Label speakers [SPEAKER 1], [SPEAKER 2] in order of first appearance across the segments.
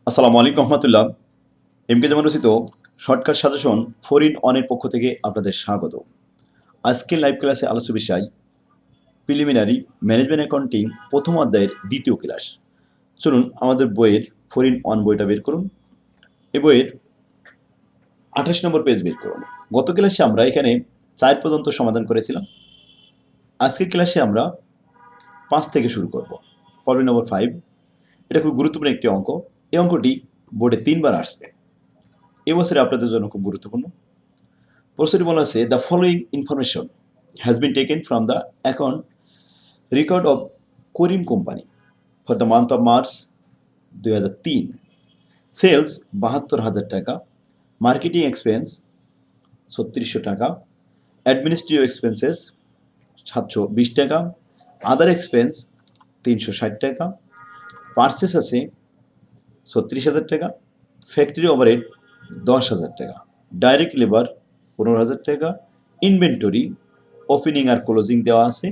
[SPEAKER 1] আসসালামু আলাইকুম রহমতুল্লাহ। এমকে যেমন রচিত শর্টকাট সাজেশন 4-in-1 এর পক্ষ থেকে আপনাদের স্বাগত। আজকের লাইভ ক্লাসে আলোচ্য বিষয় প্রিলিমিনারি ম্যানেজমেন্ট অ্যাকাউন্টিং প্রথম অধ্যায়ের দ্বিতীয় ক্লাস। চলুন আমাদের বইয়ের 4-in-1 বইটা বের করুন। এই বইয়ের 28 নম্বর পেজ বের করুন। গত ক্লাসে আমরা এখানে 4 পর্যন্ত সমাধান করেছিলাম। আজকের ক্লাসে আমরা 5 থেকে শুরু করব। প্রবলেম নম্বর 5। এটা খুব গুরুত্বপূর্ণ একটি অঙ্ক। এই অঙ্কটি বোর্ডে 3বার আসছে। এবছরে আপনাদের জন্য খুব গুরুত্বপূর্ণ। প্রশ্নটি বলা আছে, the following information has been taken from the account record of Karim company for the month of March 2003। Sales 72,000 টাকা, মার্কেটিং এক্সপেন্স 3600 টাকা, অ্যাডমিনিস্ট্রেটিভ এক্সপেন্সেস 720 টাকা, আদার এক্সপেন্স 360 টাকা, পার্সেস আছে 36,000 টাকা, ফ্যাক্টরি ওভারহেড 10,000 টাকা, ডাইরেক্ট লেবার 15,000 টাকা, ইনভেন্টরি ওপেনিং আর ক্লোজিং দেওয়া আছে,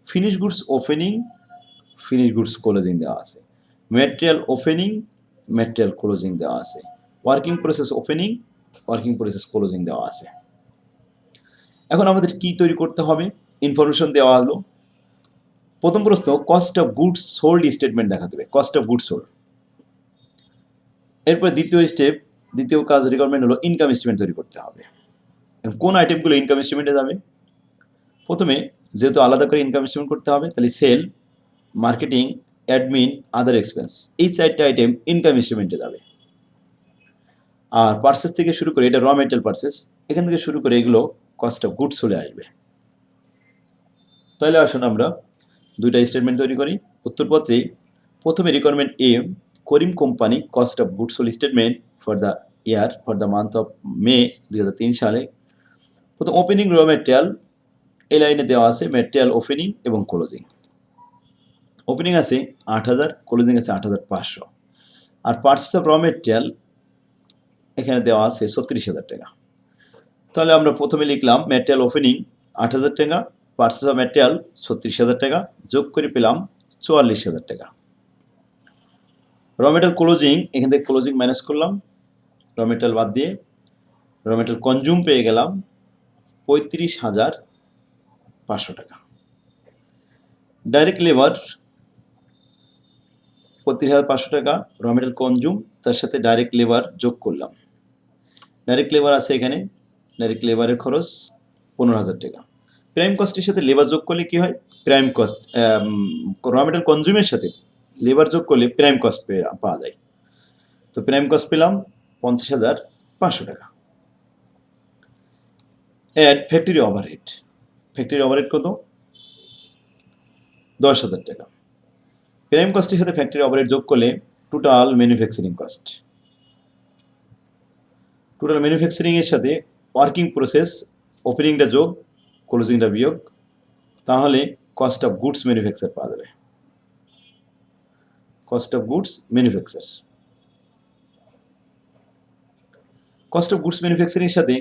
[SPEAKER 1] finish goods opening, finish goods closing দেওয়া আছে, ম্যাটেরিয়াল ওপেনিং, ম্যাটেরিয়াল ক্লোজিং দেওয়া আছে, working process opening, working process closing দেওয়া আছে। এখন আমাদের কি তৈরি করতে হবে? ইনফরমেশন দেওয়া হলো। প্রথম প্রশ্ন, cost of goods sold statement দেখাতে হবে, কস্ট অফ গুডস সোল্ড। এরপর দ্বিতীয় কাজ রিকোয়ারমেন্ট হলো ইনকাম স্টেটমেন্ট তৈরি করতে হবে। কোন আইটেমগুলো ইনকাম স্টেটমেন্টে যাবে? প্রথমে যেহেতু আলাদা করে ইনকাম স্টেটমেন্ট করতে হবে, তাহলে সেল, মার্কেটিং, অ্যাডমিন, আদার এক্সপেন্স, এই 4টে আইটেম ইনকাম স্টেটমেন্টে যাবে। আর পার্সেস থেকে শুরু করে, এটা র মেটেরিয়াল পার্সেস, এখান থেকে শুরু করে এগুলো কস্ট অফ গুডস চলে আসবে। তাহলে আসুন আমরা দুইটা স্টেটমেন্ট তৈরি করি। উত্তরপত্রে প্রথমে requirement A, Karim company cost of goods sold statement for the month of May 2003 সালে। প্রথম ওপেনিং র মেটেরিয়াল, এই লাইনে দেওয়া আছে ম্যাটেরিয়াল ওপেনিং এবং ক্লোজিং। ওপেনিং আছে 8,000, ক্লোজিং আছে 8,500। আর পার্সেস অফ র মেটেরিয়াল এখানে দেওয়া আছে 36,000 টাকা। তাহলে আমরা প্রথমে লিখলাম ম্যাটেরিয়াল ওপেনিং 8,000 টাকা, পার্সেস অফ ম্যাটেরিয়াল 36,000 টাকা, যোগ করে পেলাম 44,000 টাকা। র মেটেরিয়াল ক্লোজিং, এখান থেকে ক্লোজিং মাইনাস করলাম, র মেটেরিয়াল বাদ দিয়ে র মেটেরিয়াল কনজিউম পেয়ে গেলাম 35,500 টাকা। ডাইরেক্ট লেবার 35,500 টাকা, র মেটেরিয়াল কনজিউম, তার সাথে ডাইরেক্ট লেবার যোগ করলাম। ডাইরেক্ট লেবার আছে এখানে, ডাইরেক্ট লেবারের খরচ 15,000 টাকা। প্রাইম কস্টের সাথে লেবার যোগ করলে কি হয়? প্রাইম কস্ট, র মেটেরিয়াল কনজিউমের সাথে লেবার যোগ করলে প্রাইম কস্ট পাওয়া যায়। তো প্রাইম কস্ট পেলাম 50,500 টাকা। Add factory overhead, factory overhead কত? 10,000 টাকা। প্রাইম কস্টের সাথে ফ্যাক্টরি ওভারহেড যোগ করলে total manufacturing cost, total manufacturing এর সাথে ওয়ার্কিং প্রসেস, ওপেনিংটা যোগ, ক্লোজিংটা বিয়োগ, তাহলে কস্ট অফ গুডস ম্যানুফ্যাকচার পাওয়া যাবে। Cost of goods manufacture, cost of goods manufacturing এর সাথে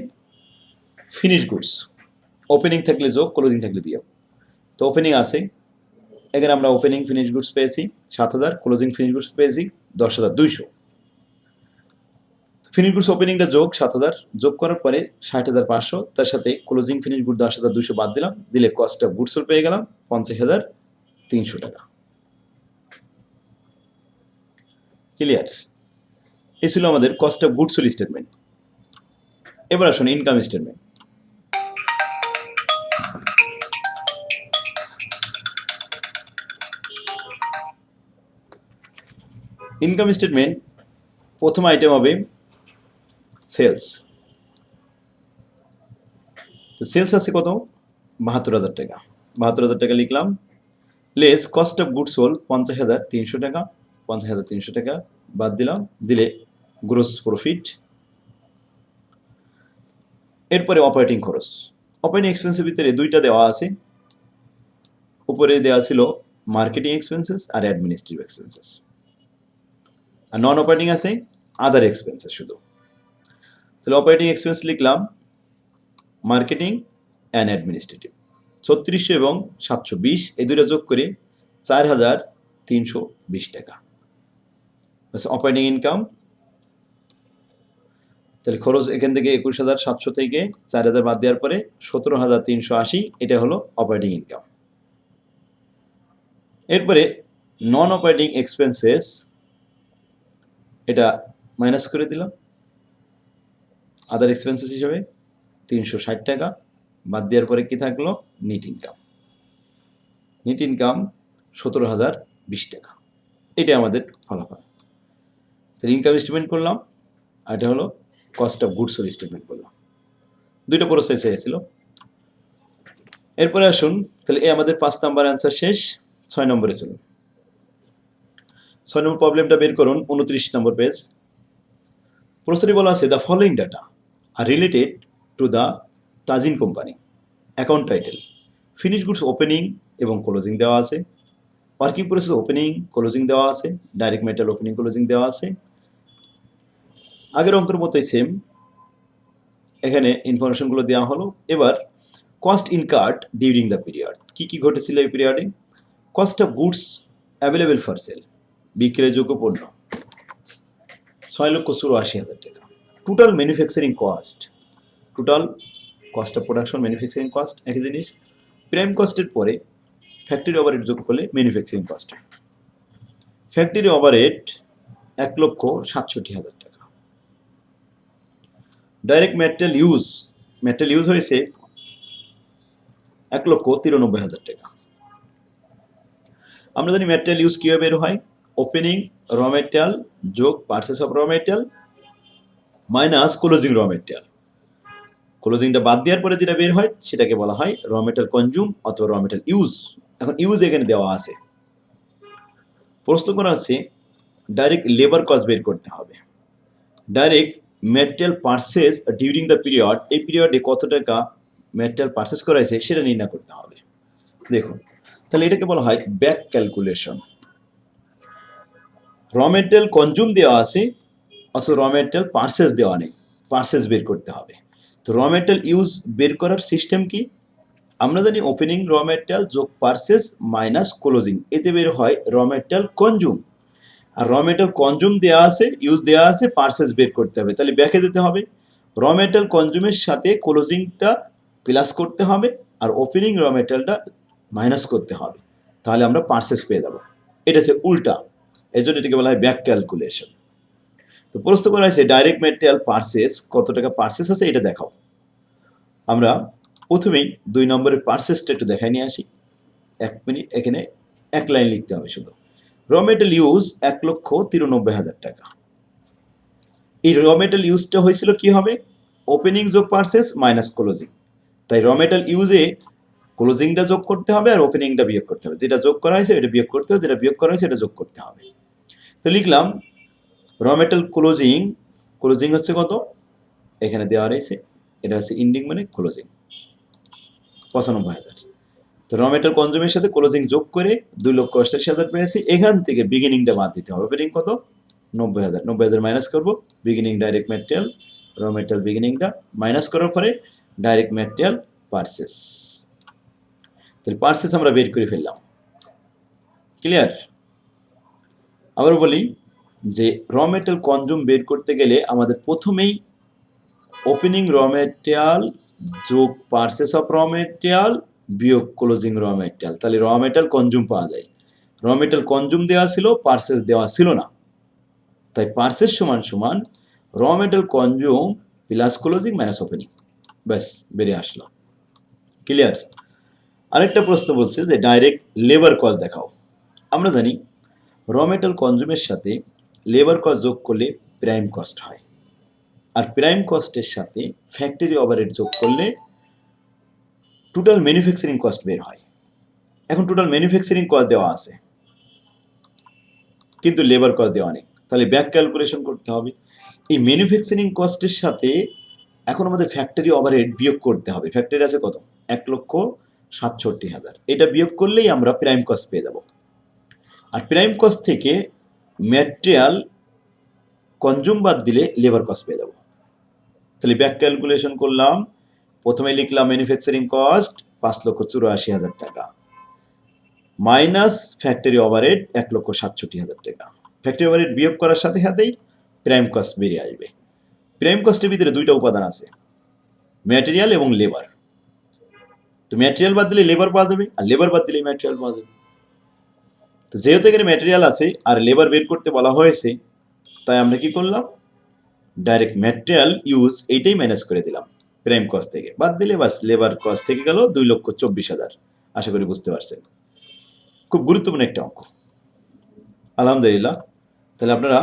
[SPEAKER 1] ফিনিশ গুডস, ওপেনিং থাকলে যোগ, ক্লোজিং থাকলে বিয়োগ। তো ওপেনিং আছে, এখানে আমরা ওপেনিং ফিনিশ গুডস পেয়েছি 7,000, ক্লোজিং ফিনিশ গুডস পেয়েছি 10,200। ফিনিশ গুডস ওপেনিংটা যোগ 7,000, যোগ করার পরে 60,500, তার সাথে ক্লোজিং ফিনিশ গুড 10,200 বাদ দিলাম, দিলে কস্ট অফ গুডস পেয়ে গেলাম 50,300 টাকা। ক্লিয়ার? এই ছিল আমাদের cost of goods sold statement. এবার আসুন ইনকাম স্টেটমেন্ট। ইনকাম স্টেটমেন্ট প্রথম আইটেম হবে সেলস। তো সেলস আছে কত? 72,000 টাকা। 72,000 টাকা লিখলাম, less cost of goods sold 50,300 টাকা, 50,300 টাকা বাদ দিলাম, দিলে গ্রোস প্রফিট। এরপরে অপারেটিং খরচ, অপারেটিং এক্সপেন্সের ভিতরে দুইটা দেওয়া আছে, উপরে দেওয়া ছিল মার্কেটিং এক্সপেন্সেস আর অ্যাডমিনিস্ট্রেটিভ এক্সপেন্সেস, আর নন অপারেটিং আছে আদার এক্সপেন্সেস শুধু। তাহলে অপারেটিং এক্সপেন্স লিখলাম মার্কেটিং অ্যান্ড অ্যাডমিনিস্ট্রেটিভ 3600 এবং 720, এই দুইটা যোগ করে 4,320 টাকা। Operating income. তাহলে খরচ এখান থেকে 21,700 থেকে 4,000 বাদ দেওয়ার পরে 17,380, এটা হলো অপারেটিং ইনকাম। এরপরে নন অপারেটিং এক্সপেন্সেস, এটা মাইনাস করে দিলাম আদার এক্সপেন্সেস হিসেবে 360 টাকা বাদ দেওয়ার পরে কি থাকলো, নিট ইনকাম। নিট ইনকাম 17,020 টাকা, এটা আমাদের ফলাফল। তাহলে ইনকাম স্টেটমেন্ট করলাম, আর এটা হলো কস্ট অফ গুডস স্টেটমেন্ট করলাম। দুইটা প্রসেস হয়েছিল। এরপরে আসুন, তাহলে এই আমাদের 5 নাম্বার অ্যান্সার শেষ। 6 নম্বরে চলুন। 6 নম্বর প্রবলেমটা বের করুন, 29 নম্বর পেজ। প্রশ্নটি বলা আছে, the following data are related to the Tazin company. Account title, finish goods opening এবং ক্লোজিং দেওয়া আছে, ওয়ার্কিং প্রসেস ওপেনিং ক্লোজিং দেওয়া আছে, ডাইরেক্ট মেটাল ওপেনিং ক্লোজিং দেওয়া আছে। আগের অঙ্কের মতোই সেম, এখানে ইনফরমেশনগুলো দেওয়া হলো। এবার cost incurred during the period, কী কী ঘটেছিল এই পিরিয়ডে। Cost of goods available for sale, বিক্রয়যোগ্য পণ্য 6,84,000 টাকা। Total manufacturing cost, total cost of production manufacturing cost একই জিনিস। প্রাইম কস্টের পরে ফ্যাক্টরি ওভারহেড যোগ করলে ম্যানুফ্যাকচারিং কস্ট। ফ্যাক্টরি ওভারহেড 1,67,000 টাকা। ডাইরেক্ট মেটেরিয়াল ইউজ হয়েছে 1,93,000 টাকা। আমরা জানি মেটেরিয়াল ইউজ কীভাবে বের হয়, ওপেনিং র মেটেরিয়াল যোগ purchase of raw material minus closing raw material. ক্লোজিংটা বাদ দেওয়ার পরে যেটা বের হয় সেটাকে বলা হয় র মেটেরিয়াল কনজিউম অথবা র মেটেরিয়াল ইউজ। এখন ইউজ এখানে দেওয়া আছে। প্রশ্ন করা হচ্ছে ডাইরেক্ট লেবার কস্ট বের করতে হবে। Direct material purchase during the period, এই পিরিয়ডে কত টাকা মেটেরিয়াল পারচেস করা হয়েছে সেটা নির্ণয় করতে হবে। দেখুন, তাহলে এটাকে বলা হয় ব্যাক ক্যালকুলেশন। র মেটেরিয়াল কনজিউম দেওয়া আছে অথচ র মেটেরিয়াল পারচেস দেওয়া নেই, পারচেস বের করতে হবে। তো র মেটেরিয়াল ইউজ বের করার সিস্টেম কি, আমরা জানি ওপেনিং র মেটেরিয়াল যোগ পারচেস মাইনাস ক্লোজিং, এতে বের হয় র মেটেরিয়াল কনজিউম। আর র মেটেরিয়াল কনজিউম দেওয়া আছে, ইউজ দেওয়া আছে, পারচেস বের করতে হবে। তাহলে ব্যাকে যেতে হবে, র মেটেরিয়াল কনজিউমের সাথে ক্লোজিংটা প্লাস করতে হবে আর ওপেনিং র মেটেরিয়ালটা মাইনাস করতে হবে, তাহলে আমরা পারচেস পেয়ে যাব। এটা হচ্ছে উল্টা, এই জন্য এটাকে বলা হয় ব্যাক ক্যালকুলেশন। তো প্রশ্ন করা হয়েছে ডাইরেক্ট মেটেরিয়াল পারচেস, কত টাকা পারচেস আছে এটা দেখাও। আমরা প্রথমেই 2 নম্বরের পারচেসটা একটু দেখাই নিয়ে আসি। 1 মিনিট, এখানে 1 লাইন লিখতে হবে শুধু। র মেটেরিয়াল ইউজ 1,93,000 টাকা। এই র মেটেরিয়াল ইউজটা হয়েছিল কি হবে, ওপেনিং যোগ পারচেস মাইনাস ক্লোজিং। তাই র মেটেরিয়াল ইউজে ক্লোজিংটা যোগ করতে হবে আর ওপেনিংটা বিয়োগ করতে হবে। যেটা যোগ করা হয়েছে এটা বিয়োগ করতে হবে, যেটা বিয়োগ করা হয়েছে এটা যোগ করতে হবে। তো লিখলাম র মেটেরিয়াল ক্লোজিং হচ্ছে কত, এখানে দেওয়া রয়েছে, এটা হচ্ছে ইন্ডিং মানে ক্লোজিং 95,000। তো র মেটেরিয়াল কনজিউমের সাথে ক্লোজিং যোগ করে 2,88,000 পেয়েছি। এখান থেকে বিগিনিংটা বাদ দিতে হবে। ওপেনিং কত, 90,000, 90,000 মাইনাস করবো, beginning direct material, raw material বিগিনিংটা মাইনাস করার পরে ডাইরেক্ট মেটেরিয়াল পারচেস। তাহলে পারচেস আমরা বের করে ফেললাম। ক্লিয়ার? আবার বলি যে র মেটেরিয়াল কনজিউম বের করতে গেলে আমাদের প্রথমেই ওপেনিং র মেটেরিয়াল যোগ পারচেস অফ র মেটেরিয়াল বিয়োগ ক্লোজিং র মেটেরিয়াল, তাহলে র মেটেরিয়াল কনজিউম পাওয়া যায়। র মেটেরিয়াল কনজিউম দেওয়া ছিল, পারচেস দেওয়া ছিল না, তাই পারচেস সমান সমান র material consume plus closing minus opening, ব্যাস বেরিয়ে আসলো। ক্লিয়ার? আরেকটা প্রশ্ন বলছে যে ডাইরেক্ট লেবার কস্ট দেখাও। আমরা জানি র মেটেরিয়াল কনজিউমের সাথে লেবার কস্ট যোগ করলে প্রাইম কস্ট হয়, আর প্রাইম কস্টের সাথে ফ্যাক্টরি ওভারহেড যোগ করলে টোটাল ম্যানুফ্যাকচারিং কস্ট বের হয়। এখন টোটাল ম্যানুফ্যাকচারিং কস্ট দেওয়া আছে কিন্তু লেবার কস্ট দেওয়া নেই, তাহলে ব্যাক ক্যালকুলেশন করতে হবে। এই ম্যানুফ্যাকচারিং কস্টের সাথে এখন আমাদের ফ্যাক্টরি ওভারহেড বিয়োগ করতে হবে। ফ্যাক্টরি আছে কত, 1,67,000, এটা বিয়োগ করলেই আমরা প্রাইম কস্ট পেয়ে যাব। আর প্রাইম কস্ট থেকে ম্যাটেরিয়াল কনজিউম বাদ দিলে লেবার কস্ট পেয়ে যাব। তাহলে ব্যাক ক্যালকুলেশন করলাম, প্রথমে লিখলাম ম্যানুফ্যাকচারিং কস্ট 5,84,000 টাকা মাইনাস ফ্যাক্টরি ওভারহেড 1,67,000 টাকা। ফ্যাক্টরি ওভারহেড বিয়োগ করার সাথে সাথেই প্রাইম কস্ট বেরিয়ে আসবে। প্রাইম কস্টের ভিতরে দুইটা উপাদান আছে, ম্যাটেরিয়াল এবং লেবার। তো ম্যাটেরিয়াল বাদ দিলে লেবার পাওয়া যাবে, আর লেবার বাদ দিলে ম্যাটেরিয়াল পাওয়া যাবে। তো যেহেতু এখানে ম্যাটেরিয়াল আছে আর লেবার বের করতে বলা হয়েছে, তাই আমরা কি করলাম, ডাইরেক্ট ম্যাটেরিয়াল ইউজ এইটাই ম্যানেজ করে দিলাম। প্রাইম কস্ট থেকে বাদ দিলে বাস লেবার কস্ট থেকে গেল 2,24,000। আশা করি বুঝতে পারছেন, খুব গুরুত্বপূর্ণ একটা অঙ্ক। আলহামদুলিল্লাহ, তাহলে আপনারা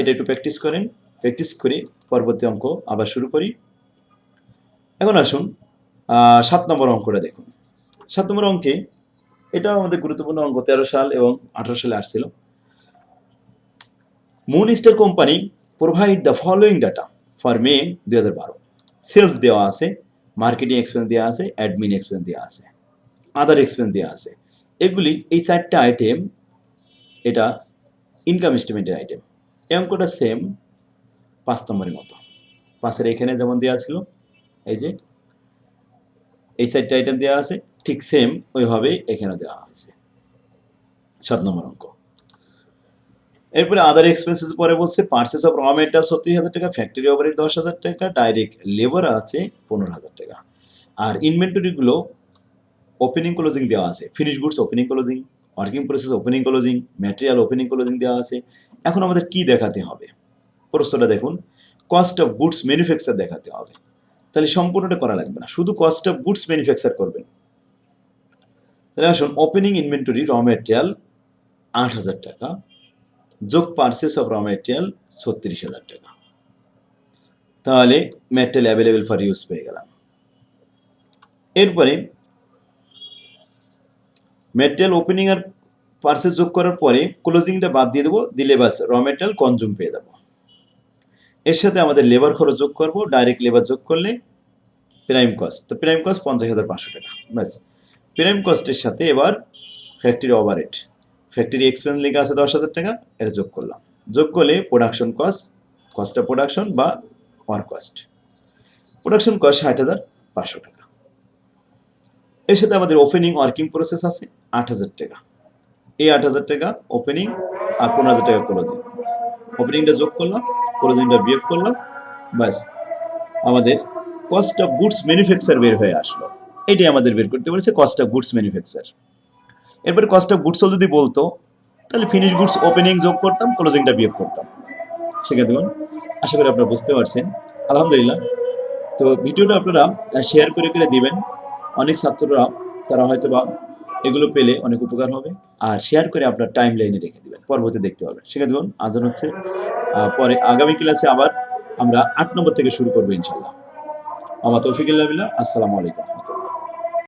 [SPEAKER 1] এটা একটু প্র্যাকটিস করেন, প্র্যাকটিস করে পরবর্তী অঙ্ক আবার শুরু করি। এখন আসুন 7 নম্বর অঙ্কটা দেখুন। 7 নম্বর অঙ্কে এটাও আমাদের গুরুত্বপূর্ণ অঙ্ক, 13 সাল এবং 18 সালে আসছিল। Moon star company provide the following data for May 2012। Sales দেওয়া আছে, মার্কেটিং এক্সপেন্স দেওয়া আছে, অ্যাডমিন এক্সপেন্স দেওয়া আছে, আদার এক্সপেন্স দেওয়া আছে। এগুলি এই 4টা আইটেম, এটা ইনকাম স্টেটমেন্টের আইটেম। এই অঙ্কটা সেম 5 নম্বরের মতো। 5-এর এখানে যেমন দেওয়া ছিল, এই যে এই 4টা আইটেম দেওয়া আছে, ঠিক সেম ওইভাবেই এখানে দেওয়া হয়েছে। 7 নম্বর অঙ্ক। এরপরে আদার এক্সপেন্সেস পরে বলছে পার্সেস অফ র মেটেরিয়াল 30,000 টাকা, ফ্যাক্টরি ওভারহেড 10,000 টাকা, ডাইরেক্ট লেবার আছে 15,000 টাকা। আর ইনভেন্টরিগুলো ওপেনিং ক্লোজিং দেওয়া আছে, finish goods opening closing, working process opening closing, material opening closing দেওয়া আছে। এখন আমাদের কি দেখাতে হবে, প্রশ্নটা দেখুন, কস্ট অফ গুডস ম্যানুফ্যাকচার দেখাতে হবে। তাহলে সম্পূর্ণটা করা লাগবে না, শুধু কস্ট অফ গুডস ম্যানুফ্যাকচার করবেন। তাহলে আসুন, ওপেনিং ইনভেন্টরি র মেটেরিয়াল 8,000 টাকা যোগ পার্সেস অফ র মেটেরিয়াল 36,000 টাকা। তাহলে ম্যাটেরিয়াল অ্যাভেলেবেল ফর ইউজ পেয়ে গেলাম। এরপরে ম্যাটেরিয়াল ওপেনিং আর পার্সেস যোগ করার পরে ক্লোজিংটা বাদ দিয়ে দেবো, দিলে বাস র মেটেরিয়াল কনজুম পেয়ে যাবো। এর সাথে আমাদের লেবার খরচ যোগ করবো, ডাইরেক্ট লেবার যোগ করলে প্রাইম কস্ট, তো প্রাইম কস্ট 50,500 টাকা। ব্যাস, প্রাইম কস্টের সাথে এবার ফ্যাক্টরি ওভারহেড, ফ্যাক্টরি এক্সপেন্স লেখা আছে 10,000 টাকা, এটা যোগ করলাম। যোগ করলে production cost, cost of production বা ওয়ার্ক কস্ট, প্রোডাকশন কস্ট 60,500 টাকা। এর সাথে আমাদের ওপেনিং ওয়ার্কিং প্রসেস আছে 8,000 টাকা। এই 8,000 টাকা ওপেনিং আর 15,000 টাকা ক্লোজিং। ওপেনিংটা যোগ করলাম, ক্লোজিংটা বিয়োগ করলাম, ব্যাস আমাদের কস্ট অফ গুডস ম্যানুফ্যাকচার বের হয়ে আসলো। এটাই আমাদের বের করতে বলেছে, কস্ট অফ গুডস ম্যানুফ্যাকচার। এরপরে কস্ট অফ গুডসও যদি বলতো, তাহলে ফিনিশ গুডস ওপেনিং যোগ করতাম, ক্লোজিংটা বিয়োগ করতাম। শিখে দেবেন, আশা করি আপনারা বুঝতে পারছেন। আলহামদুলিল্লাহ, তো ভিডিওটা আপনারা শেয়ার করে করে দিবেন। অনেক ছাত্ররা তারা হয়তো বা এগুলো পেলে অনেক উপকার হবে। আর শেয়ার করে আপনার টাইম লাইনে রেখে দিবেন, পরবর্তী দেখতে পাবেন। শিখে দেবেন। আজান হচ্ছে, পরে আগামী ক্লাসে আবার আমরা 8 নম্বর থেকে শুরু করবো ইনশাল্লাহ। আমার তৌফিকুল্লাহ বিল্লাহ। আসসালামু আলাইকুম।